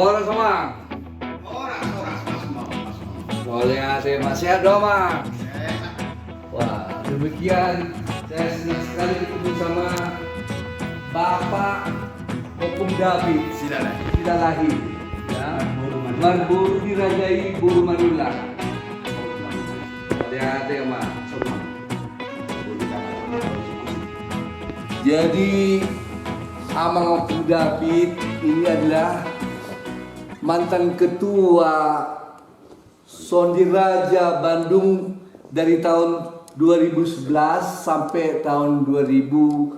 Orang sama. Soalnya saya masih ada Mang. Wah, demikian saya senang sekali ketemu sama Bapak Opung David Sidalahi. Ya, Marburu dirajai Buru Manula. Hati-hati Mang. Jadi Amang Opung David ini adalah mantan ketua Sondi Raja Bandung dari tahun 2011 sampai tahun 2019.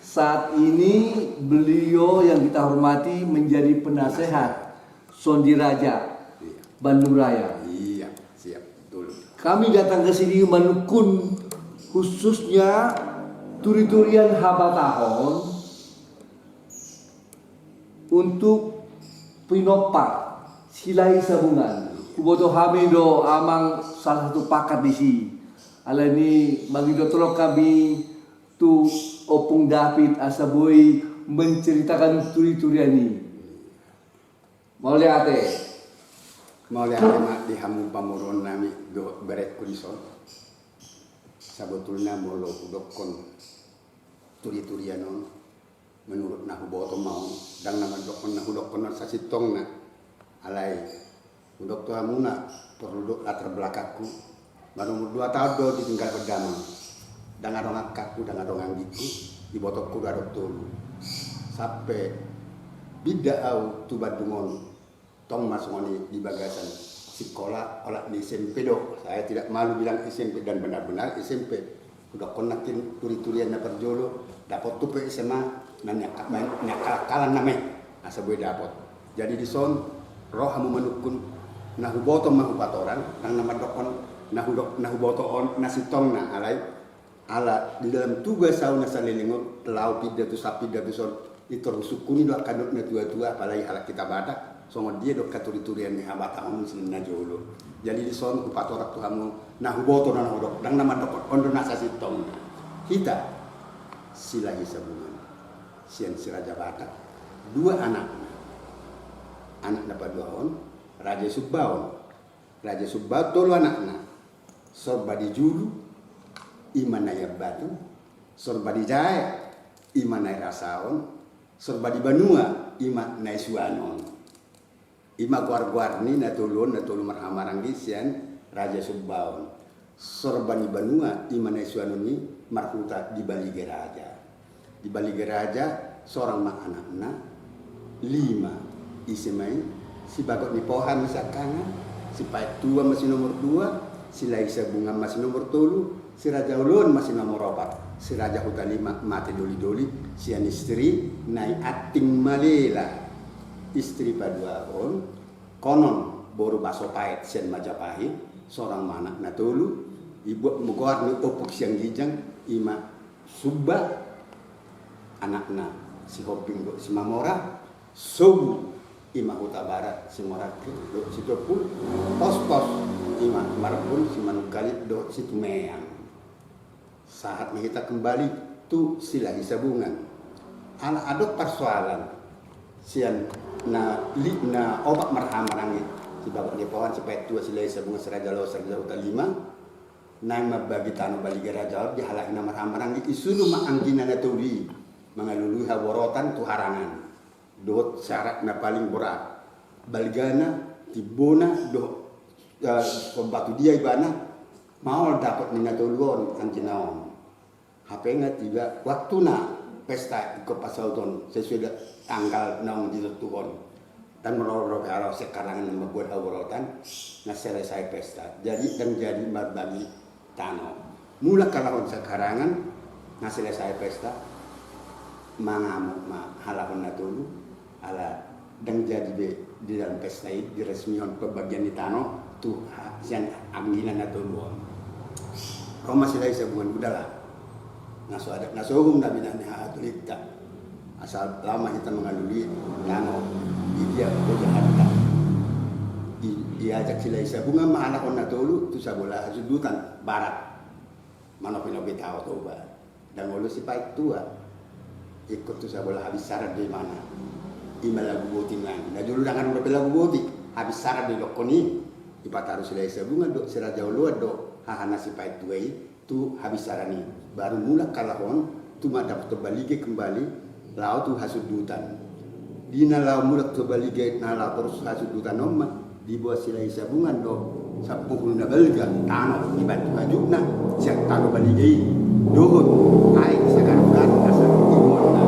Saat ini beliau yang kita hormati menjadi penasehat Sondi Raja Bandung Raya. Iya, siap, betul. Kami datang ke sini menukun khususnya turi-turian Habatahon untuk pinopak silai sabungan. Kuboto hamido amang salah satu pakat di sini. Ala ini magido tolong kami tu Opung David Asaboi menceritakan turi-turian ini. Mau lihat Mau lihat mak di hamu pamuron nami do beret kurison. Sabotulna molo udokon turi-turian on menurut nahu boto mau dang nama dokon nahu dokon sasitong na alai udok tu hamuna perlu dok latar belakangku baru umur 2 tahun do ditinggal berdamang dang adong kakku dang adong anggiku di botokku adok tulu sampai bida au tu badungon tong masungoni di bagasan sekolah olah di SMP do saya tidak malu bilang SMP dan benar-benar SMP udah konakin turi-turian na perjolo dapat tupe SMA nanya kalan name asa boy dapat jadi di son roh hamu manukun nahu boto mahu patoran nang nama dokon nahu boto on nasi tong na alai ala di dalam tugas sauna salilingo lau pida tu sapi da son itu rusukuni do kanut na tua-tua apalagi halak kita badak songo dia do katuri-turian ni habata on sinna jolo jadi di son upatorak tu hamu nahu boto na nahu dok nang nama dokon ondo nasa sitong kita silai sabungan sian si Raja Batak 2 anak dapat 2 on Raja Subbaon tolu anakna sorba di julu iman naya batu sorba di jaya iman naya rasaon sorba di banua iman naya suanon ima guar-guarni na tolu marhamarang sian Raja Subbaon sorba di banua iman naya suanon ni marhuta di Balige Raja. Di Balige Raja seorang mak anakna 5 isimai si bagot ni pohan misalkan si pait tua masih nomor 2 si Laisa Bunga masih nomor 3 si Raja Ulun masih nomor 4 si Raja Huta 5 mati doli-doli si an istri nai ating malela istri paduaon konon boru baso pait sian Majapahit seorang anak na tolu ibu mugor ni opuk siang gijang ima subba anakna si Hoping si Mamora Sobu ima Huta Barat si Moraki do si Topul pos-pos ima Marpun si Manugalit do si Tumeyang saat kita kembali tu silai sabungan ala adok persoalan sian na obat marhamarangit si bapak di pohon si pet tua silai sabungan Seraja Huta 5 nang mabagi tano Balige Raja di halak na marhamarang isunu maangkina na turi mangalului haworotan tu harangan dot syarat na paling berat balgana tibona do pembatu dia ibana mau dapat minatuluan angkinaon HP nga tiba waktu na pesta ke Pasalton sesuai tanggal naong ditentukan dan menurut kalau sekarang membuat haworotan na selesai pesta jadi berbagi tano mula kalahon sekarangan na selesai pesta mangamuk halahon na tulu ala dan jadi di dalam pesta itu diresmikan pembagian di tanah tuh sian angginan na tulu Roma silai sabungan budala nasohum nabi nani hatulita asal lama kita mengalui tanah dia berjahatta diajak silai sabungan ma anak on na tulu tu sabola sudutan barat mana pinobi tahu toba dan walau si pait tua ikut tu saya boleh habis syarat di mana ima lagu boti nang. Na dulu dangan udah lagu boti. Habis sarap di lokoni. Ipataru sila sabungan do sira jauh luar do hahana si pait tuai tu habis sarani. Baru mula kalahon tu madap terbalige kembali lau tu hasudutan. Dina lau mula terbalige na lau terus hasudutan nomma di bawah sila sabungan do sapuhul na belga tano ibat kajuna siak tano balige dohon ai sekarang kan asal timur na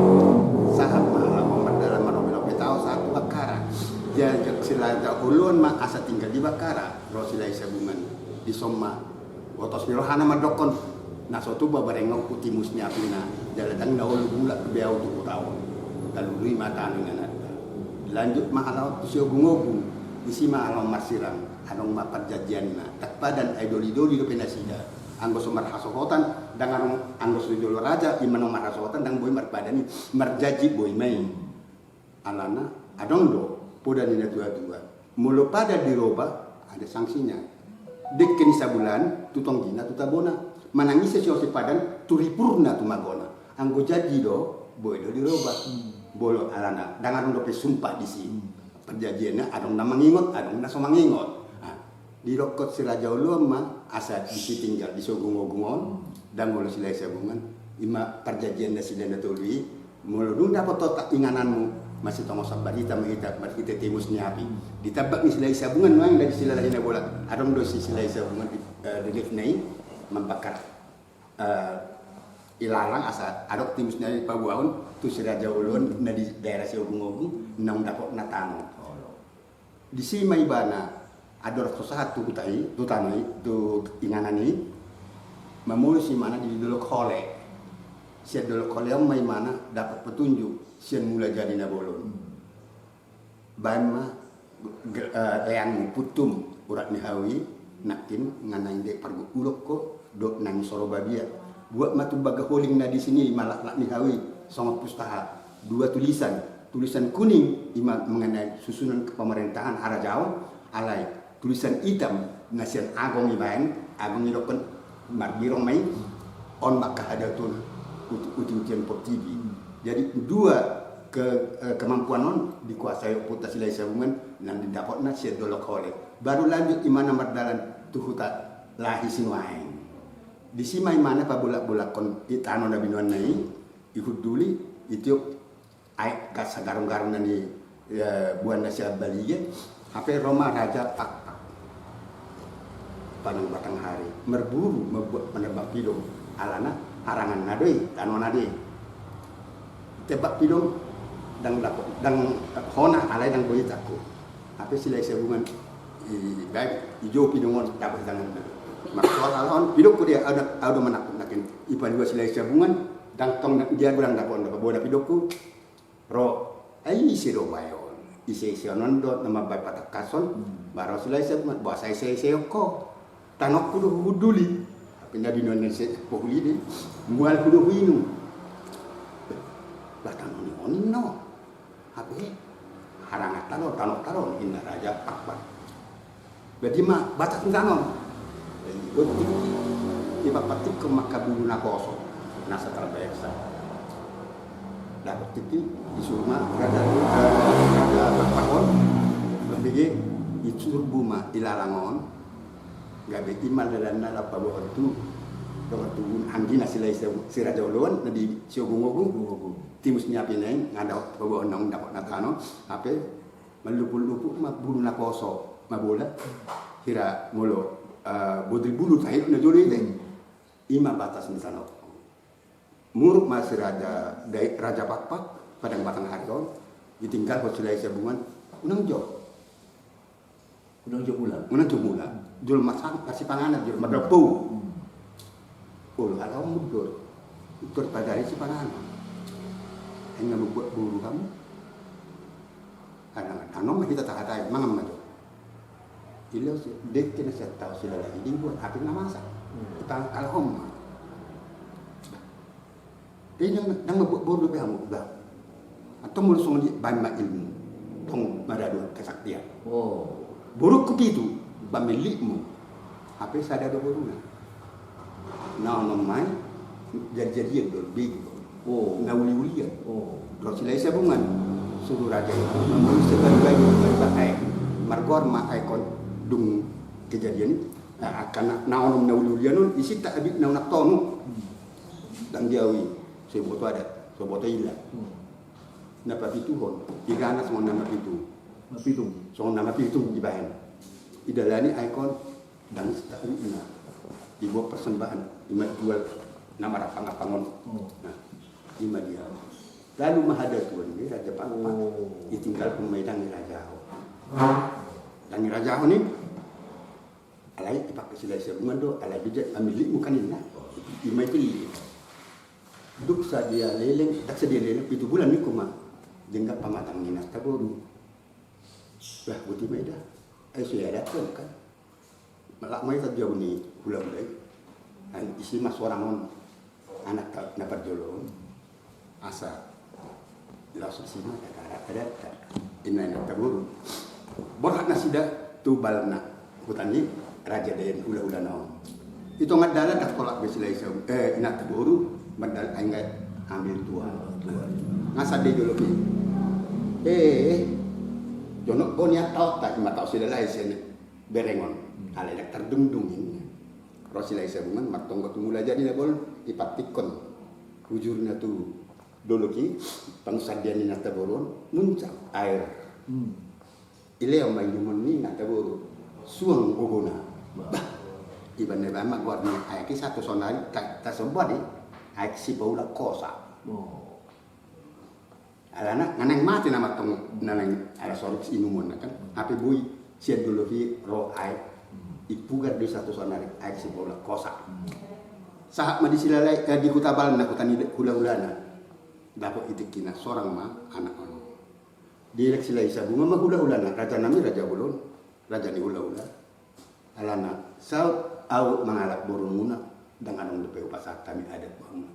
sahab malam dalam manobelo petau satu bakara. Jajak sila ulun mak asa tinggal di Bakara, Rosilai sabungan di Soma, wotos mirohana madokon, nasotu babarengok putih musnya pina, jaladang daul bulat kebeau tu tahun, talului mata dengan ada. Lanjut mahalau tu siogungogu, isi mahalau marsirang, anong maparjajian na, tak padan idoli-idoli do penasida, anggos umar hasohotan, dengan anggos idolo raja, iman umar hasohotan, dan boy marpadani, marjaji boy main, alana adong do. Poda nina tua-tua. Mulu pada diroba ada sanksinya. Dek kini sabulan tutong gina tutabona. Manangis sesuatu padan turipurna tumagona. Anggo jadi do boy do diroba. Bolo alana dangan do sumpah di sini. Perjanjiannya adong na mangingot, adong na somangingot. Di rokot sila jauh ma asa di tinggal di sogungogungon dan mulu sila sabungan. Ima perjanjian sila na tului. Mulu dun dapat totak ingananmu. Masih tongos sabadita mengita kita timus nyapi ditabak ni silai sabungan mang dari sila lain bola adong dosi silai sabungan di lift nai membakar ilalang asa adok timus nai pabuaun tu sira jaulun na di daerah siogung-ogung nang dapok natano di si maibana ador satu kutai tu tanai tu inganani mamul si mana di dulu kole si dulu kole mai mana dapat petunjuk sian mula jadi na bolon. Bama yang putum urat ni hawi nakin nganai dek pargu ulok ko dok nang soro babia. Buat matu baga holing na di sini malak ni hawi songot pustaha. Dua tulisan kuning ima mengenai susunan kepemerintahan Harajau alai tulisan hitam nasian agong ibaen agong idokon margirong mai on maka ada tun uti-utian portibi. Jadi dua kemampuan non dikuasai putas silai sabungan dan didapatna sia dolok oleh. Baru lanjut imana mardalan tuhuta lahi sinuain. Di simai mana pa bulak-bulak kon itano na binuan nai ihud duli itu ai kas garung-garung nani buan nasia balige hape Roma raja pak panang batang hari merburu membuat penerbang pidong alana harangan nadoi tano nadoi tebak pidong dang hona alai dang boy takku apa silai sabungan baik ijo pidongon dapat dangan maksud alon pidong ku dia ada menakut-nakin ipan dua silai sabungan dang tong dia bilang dapat boda pidokku ro ai isi do bayon isi onondo nama bay patak kason baro silai sabungan bahasa isi ko tanok kudu huduli pindah di Indonesia pohuli di mual kudu huinu bahkan oni no apa harangat tanok taron inna raja akbar berarti mah batas tanon gotik iba patik ke makabulu nakoso nasa terbiasa dapat titi disuruh mah ada pakon lebih icur buma ilalangon gabe imal dalam nala pabuh itu dengan tubuh anggina silai sira jauloan nadi siogungogu timus nyapinan ngada pabuh nong dapat natano ape melupu-lupu mah bulu nakoso mabola kira molo bodri bulu tahit na joli deh ima batas nisano muruk masih raja pakpak padang batang hargon ditinggal silai sabungan unang jo mula jul masang kasih panganan jul madapu kalau mundur utur padari si panganan hanya membuat buru kamu kadang-kadang kita tak ada mangam maju ilo dek kena saya tahu sila lagi dibuat api nak masak kita kalhom ini yang membuat buru kamu udah atau mulusung di banyak ilmu tong madadu kesaktian buruk kepitu bamilikmu apa sadar buruna nah nomai jadi-jadian dor big na uli-ulian do silai sabungan suruh raja itu memulih sebagai baik margor ma ikon dung kejadian karena naon naululian non isi tak abis naon tonu dan diawi seboto ada seboto ilah napa pituhon igana semua nama pitu Mapitung. so nama pitu di bahan idalani ikon dan tak abis dibuat persembahan lima jual nama rapang-apangon nah lima dia lalu mahada tuan ni Raja Pangpa ditinggal pemaidan ni Raja Ho dan ni Raja Ho ni alai ipak silai sebungan do alai bijak amilik bukan ini imai pilih duk sadia leleng tak sedia leleng itu bulan ni kuma jenggak pamatang ni nak taboru lah buti maida ai sudah datang kan malak mai jauh ni ulang lagi isi mas orang anak dapat jolong asa langsung sini ada ini nak tabur borhat nasida tu balna hutan ni raja dayan ula-ula naon itu ngadala dak tolak besilai ina taburu madal anggai ambil tua ngasa de joloki jonok bonia tau tak mata sila lai sen berengon ale dak terdungdung ini rosilai sabungan matong ketemu jadi na bol ipatikon hujurnya tu doloki pangsadian ni nataboron muncak air ile ang may lumon ni nataboro suang guguna iban na ba magwarna ay ki satu sonari ta sombadi ay si paula kosa alana nganeng mati na matong nanang ala sorok inumon kan ape boy siad doloki ro ay ipugar di satu sonari ay si paula kosa sahak madisilalay di hutabal na hutani hula-hulana dapat itikina seorang mah anak orang di eleksi lai sabunga mah hula-hulana raja nami raja ulun raja ni hula-hula alana saut au mangalak burung muna dengan orang depe pasat kami adat bahuna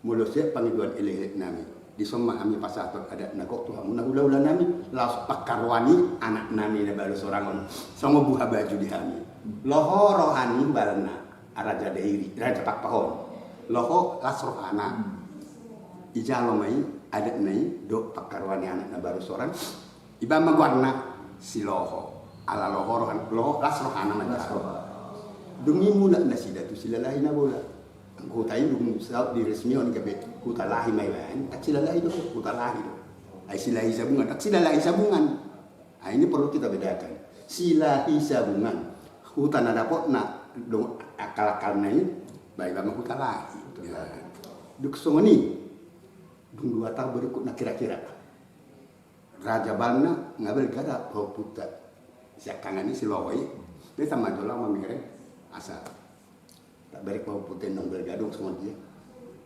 mulo siap pangiduan elek nami di semua kami pasat adat nagok tuh muna hula-hula nami laos pakarwani anak nami na baru seorang on sama buha baju di kami loho rohani balna raja dairi raja pakpahon loho las rohana ijalo mai adat nai do pakarwani anak na baru seorang iba magwarna si loho ala loho las rohana majaro dumi mula na sida tu sila lahi na bola ko tayo dum sa di resmi on gabe ko talahi mai ban tak sila lahi do ko talahi do ay sila sabungan tak sila lahi sabungan ay ini perlu kita bedakan sila sabungan hutan ada pot na do akal-akal nai bai ba hutan lahi duk songoni dung dua tahun berikut nak kira-kira raja balna ngabel gara ho puta siakangan ni siloi dia sama jola mamire asa tak balik ho puta nong bergadung semua dia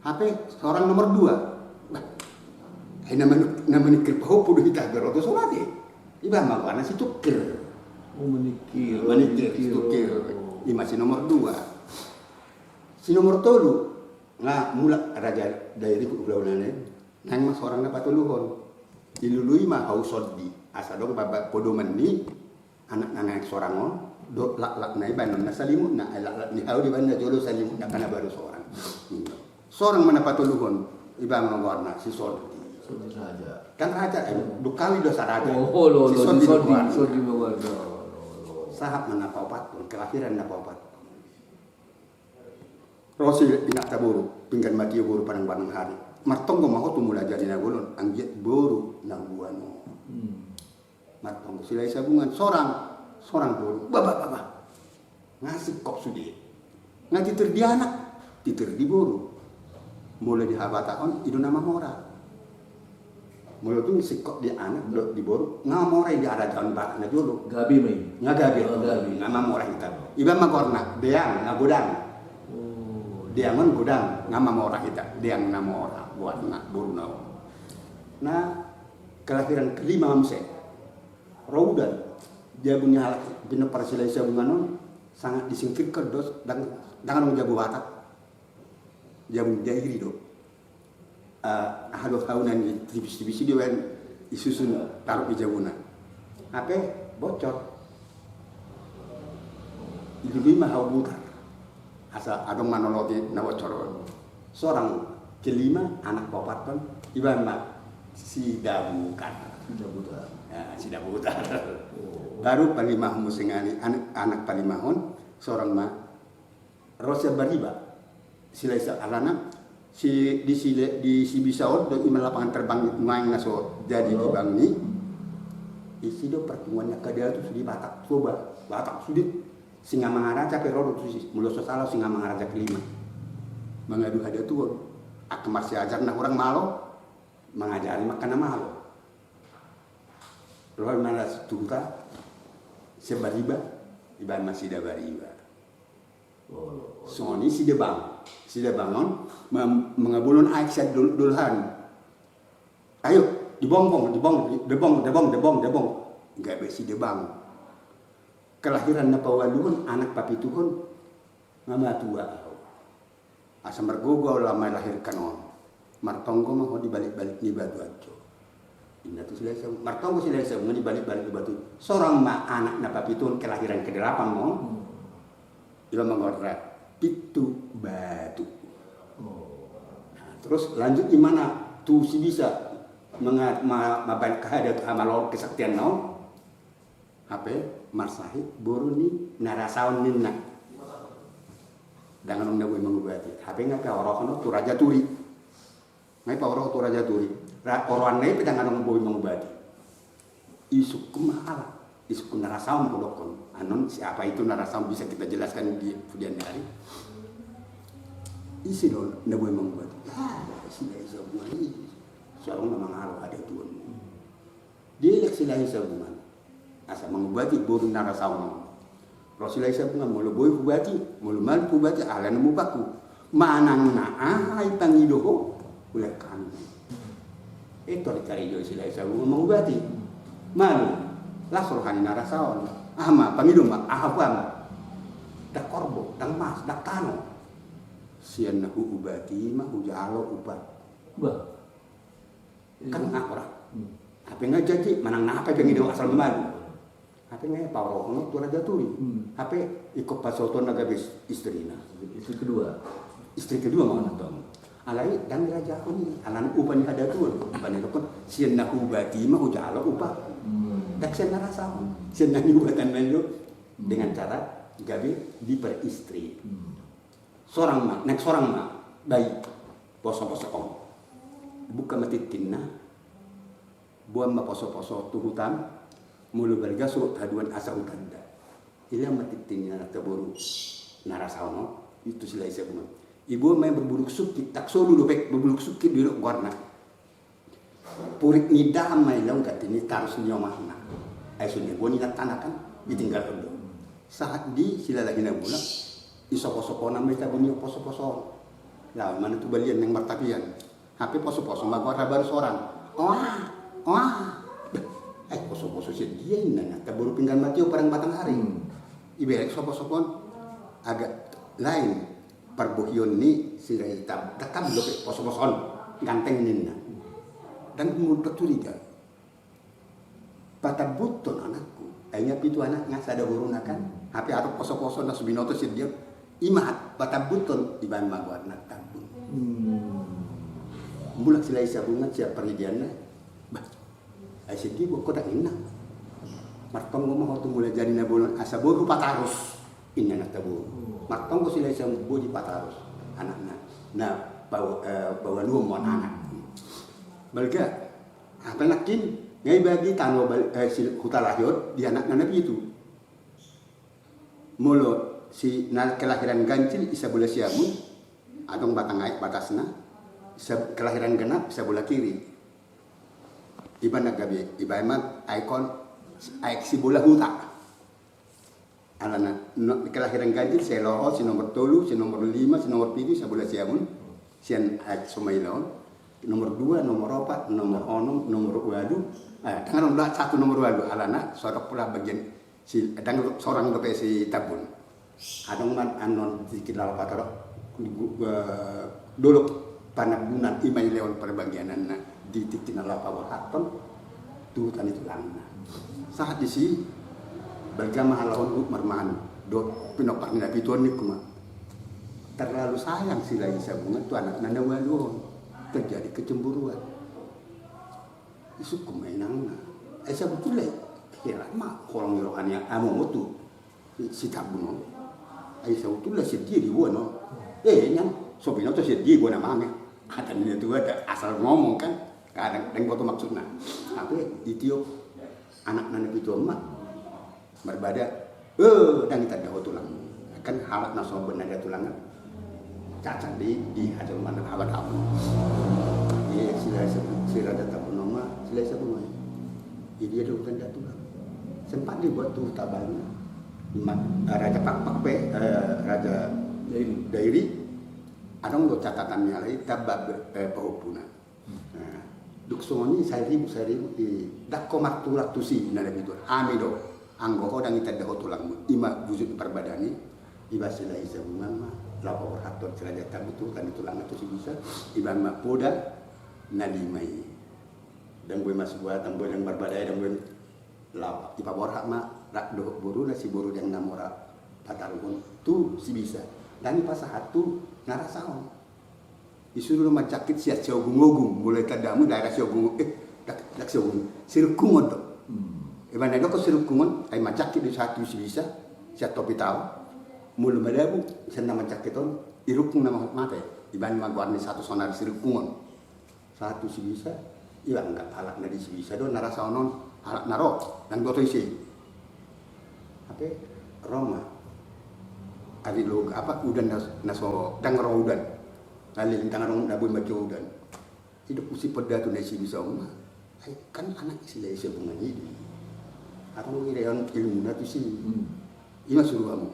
HP seorang nomor 2 bah ai nama nikir ho pudu hitah beroto solate iba magana si tukir menikir tukir ini masih nomor 2 si nomor 3 nah mula raja dari ulah-ulane nang mas orang dapat tuluhon dilului mah hausod di asa dong babak podoman ni anak-anak seorang on do lak nai banon na salimut na lak ni hau di banda jolo salimut na kana baru seorang mana patuluhon iba warna si sod raja kan raja dukawi dosa raja lo sod di warna sahab mana paupat kelahiran na paupat Rosi inak taburu pinggan mati buru panang hari martong mau tu mula jadi nagulon anggiat boru nang buano martong silai sabungan seorang boru baba ngasih kop sudi ngati terdi anak diterdi boru mulai di habataon itu nama mora mulai tu sikok di anak di boru ngamora di ada tahun bak na jolo gabi mai ngagabi nama mora kita iba magorna beang ngagodang diangon gudang ngama mora kita diang nama orang buat nak burunau nah kelahiran kelima hamse raudan dia punya hal bina parasilai sabunganon sangat disingkirkan dos dan dengan menjabu watak dia menjahiri do halo tahunan di divisi dia wen isusun taruh di jabuna apa bocor itu lima hau butar asa adong manoloti na bocor seorang kelima anak papat kan iban mak si dabukan Sudah buta. Ya, sudah buta. Oh. Baru palimahon musingani anak palimahon seorang mah Rosia Bariba sila isa alana di si Bisaon do iman lapangan terbang main ngaso jadi di bang ni isi do pertemuannya ke dia tuh sudi Batak sudi singa mangaraja pero tuh mulo salah singa mangaraja kelima mengadu hadiah tuh aku masih ajar nah orang malo mengajari makan malo roh mana tuta sebariba iban masih da bariba Sony si bangun mengabulun aisyah dulhan. Ayo debong, enggak besi debang. Kelahiran na pawaluhun anak papi tuhun ngama tua. Asa mergogo lama lahirkan on. Martonggo mah di balik-balik ni batu ajo. Indah tu sila martonggo sila di balik-balik ni batu. Seorang mah anak na papi tuhun kelahiran ke-8 mo. Ila mengorek itu batu. Nah, terus lanjut gimana tuh si bisa maban kehadat amalol kesaktian naon HP marsahid boruni narasaon ninna dengan undang mengubati HP ngaka orokono tu raja turi ngai pa oroh tu raja turi oroan nai pedang anong boy mengubati isuk kumaha isuk narasaon kodokon anon siapa itu narasam bisa kita jelaskan di kemudian hari isi dong ndak boleh membuat sila isabuan ini seorang memang harus ada tuan dia lek sila isabuan asa mengubati boru narasam Rasulullah isabuan mulu boy kubati mulu mal kubati ala nemu baku manang na ai pangidoho ulek kan itu dicari jo sila isabuan mengubati malu lah suruhan narasaon ama pangidong ahapang dak korbo dak mas dak kano sian nahu ubati mah ujalo ubat Bah. kan akora apa nga jadi manang na apa pangidong asal malu apa nga pawro kono tu raja turi apa ikut pasoton naga istrina Itu kedua. istri kedua mau nonton alai dan raja ini alan upani ada tuh upani kon sian nahu ubati mah ujalo ubat dak sian narasa sian buatan melu dengan cara gabe diperistri seorang mak baik poso-poso om buka matitinna buam ma poso-poso tu hutan mulu bergaso haduan asa utanda ila matitinna taburu narasaono itu sila isa kuma ibu main berburuk sukit tak solu dopek berburuk sukit di warna purik ni damai laung katini tarus nyomahna ay sunya gua ni tanakan ditinggal dulu saat di sila lagi na bulan iso-poso na mereka bunyi poso-poso lah mana tu balian yang martapian HP poso-poso magwara baru seorang wah ay poso-poso si dia na taburu pinggan matio parang batang hari iberek sopo-sopon agak lain perbukion ni sila hitam takam lope poso-poson ganteng ninna dan mudah curiga patabuton anakku ayahnya pitu anak ngas ada urunakan HP atau poso-poso na subinoto si dia imat patabuton di bahan magwar na tabun mulak sila isa bunga siya peridiannya bah ay sige bo ko dak inna martong mo mo mulai jadi na bulan asa boru patarus inna na tabu martong ko sila isa bo di patarus anak-anak na bawa luo mo anak balga apa nakin ngai bagi tano hutalahyot di anak nabi itu mulu si kelahiran gancil isa bola siamun adong batang aik batasna kelahiran genap isa bola kiri iban nagabi ibamat ikon aik si bola huta alana kelahiran gancil si loho si nomor 3 si nomor 5 si nomor 7 isa bola siamun sian aik sumailon nomor 2 nomor 4 nomor 6 nomor 8 tangan nomor 1 nomor 2 alana sorok pula bagian si dang seorang dope si tabun adong man anon sedikit lala pataro dulu panabunan imay leon perbagianan na di titik na lapa wahaton tuhutan itu langna saat di si bergama halahon marmahan do pinopar nila pituan ni kuma terlalu sayang sila isa bunga tu anak nanda walon terjadi kecemburuan isu kumainang na. Ay sa betul kira ma orang orang yang amo tu si tabuno. Ay sa betul si dia di buano. Yang sopino tu si dia buana mame. Ada ni tu ada asal ngomong kan. Kadang dan foto maksudnya. Tapi ditiup anak anak itu emak berbada. Dan kita dah tulang. Kan halat naso benar dia tulangan. Cacat di hasil mana awal apa. Iya sila datang nama sila sebelum. Jadi dia urutan dia tulang. Sempat dibuat tuh tabalnya. Raja Pak Raja Dairi. Ada nggak catatannya lagi tabab pahupuna. Duksoni saya ribu di dakko maktu si nada itu. Amido anggo dan kita dah tulang. Ima wujud perbadani. Iba sila isa mama lapor atur sila tabu tu kan tulang itu si bisa. Iba mapoda nalimai. Dan gue masuk buat dan gue yang berbadai dan gue lap. Ipa borhak ma rak doh buru nasi buru yang namora patarun tu si bisa. Dan pas satu narasaon. Isuruh rumah sakit siat siogung-ogung mulai tadamu daerah siogung dak siogung sirkungon tu. Iban ada ko sirkungon ay macakit di satu si bisa siat topi tahu. Mula madabu sen nama cakiton irukung nama mate. Iban magwarni satu sonar sirkungon. Satu si bisa iban enggak alat nadi si bisa do narasaonon alat naro dan goto isi. Apa Roma ari log apa udan naso dangro udan kali dangro dabu baca udan hidup usi pada tu nasi bisa umma kan anak sila isa bunga hidup aku ngireon ilmu na tu si ima suruh kamu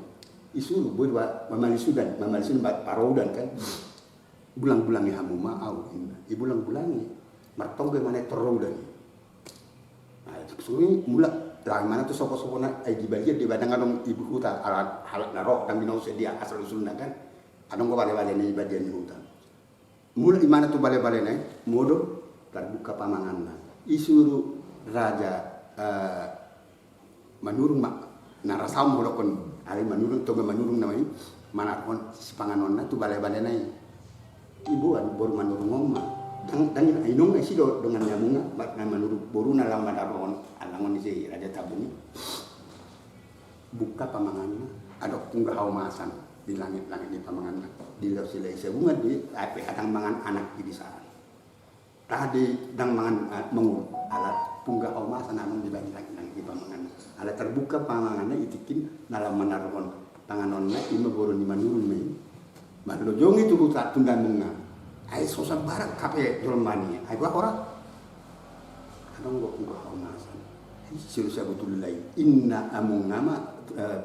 isuru buat mamali sudan parudan kan bulang-bulangi hamu mau ibulang-bulangi martong ge mana terudan nah itu mula lah mana tu soko-soko na ay gibalia di badang anong ibu hutan alat halat narok dan binau sedia asal usulna kan anong ko bale-bale ni bagian hutan mula di mana tu bale-bale na modo terbuka pamangan na isuru raja manurung narasam molokon ari manurung toga manurung namai manakon sipanganon na tu bale-bale na ibuan baru manurung ngomma dan inong na sido dengan nyamunga na manurung boru na lang madaron alangon si raja tabuni buka pamangannya ada punggah masan di langit-langit di pamangannya di laut sila isa bunga di ape adang mangan anak di sana tadi dang mangan mengun alat punggah masan amang di langit-langit di pamangannya alat terbuka pamangannya itikin dalam menaruhon tanganonnya ima boru ni manurun me madlo jong itu hutan tundan bunga ai sosan barak kape dolmani ai gua ora kadang gua punggah masan siya betul lay inna among nama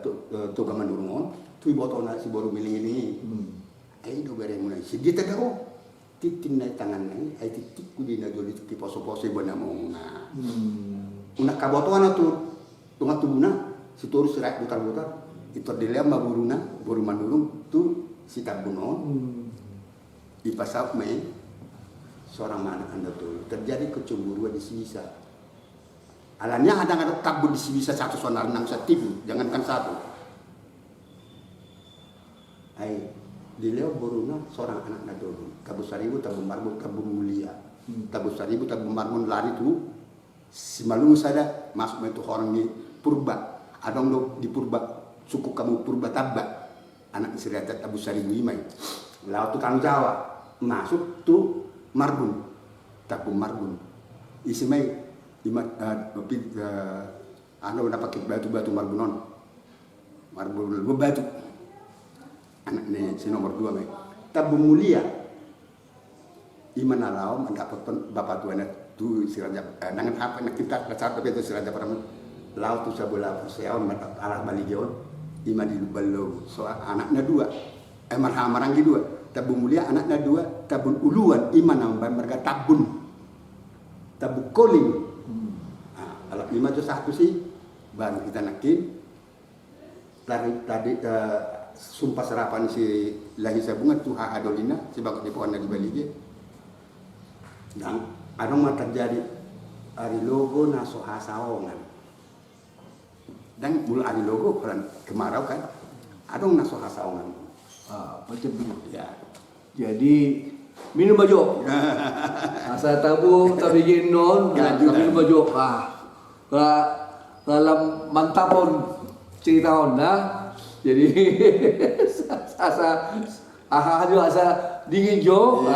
to gaman urungon tu boto na si boru miling ini ay do bere mulai si dia tadaro titin na tangan nai ay titik ku di na joli ti poso-poso bana mong na una kaboto na tu tunga tubuna si toru sirak butar-butar itu dilem maburuna boru manurung tu si tabunon ipasap me seorang anak anda tu terjadi kecemburuan di sisa. Alanya ada kabut di bisa satu sonar nang satibu, jangankan satu. Ai di leo boruna seorang anak nadoro, kabut saribu tabung marbun kabut mulia. Kabut saribu tabung marbun lari tu si malung sada masuk itu orang di purba. Adong do di purba suku kamu purba tabba. Anak istirahat tabut saribu imai. Laut tu kang Jawa masuk tu marbun. Tabung marbun. Isi mai anu udah pakai batu-batu marbunon batu anak ni si nomor 2 mai tabu mulia iman alau mendapat bapak tuan tu si raja dengan apa nak kita saat itu si raja perang laut tu sebelah seon alat baligion iman di balo so anaknya 2 maranggi 2 tabu mulia anaknya 2 tabun uluan iman nambah mereka tabun tabu koling alat 5 tu satu sih baru kita nakin tadi sumpah serapan si Lahisa Bunga tu Adolina si bakal di pohon di Balige dan ada mah terjadi ari logo naso hasaongan dan mula ari logo kan kemarau kan ada naso hasaongan macam itu ya jadi minum baju. Asa tabu tapi ginon, minum baju. Dalam mantapon ceritaon nah. Jadi asa asa dingin jo,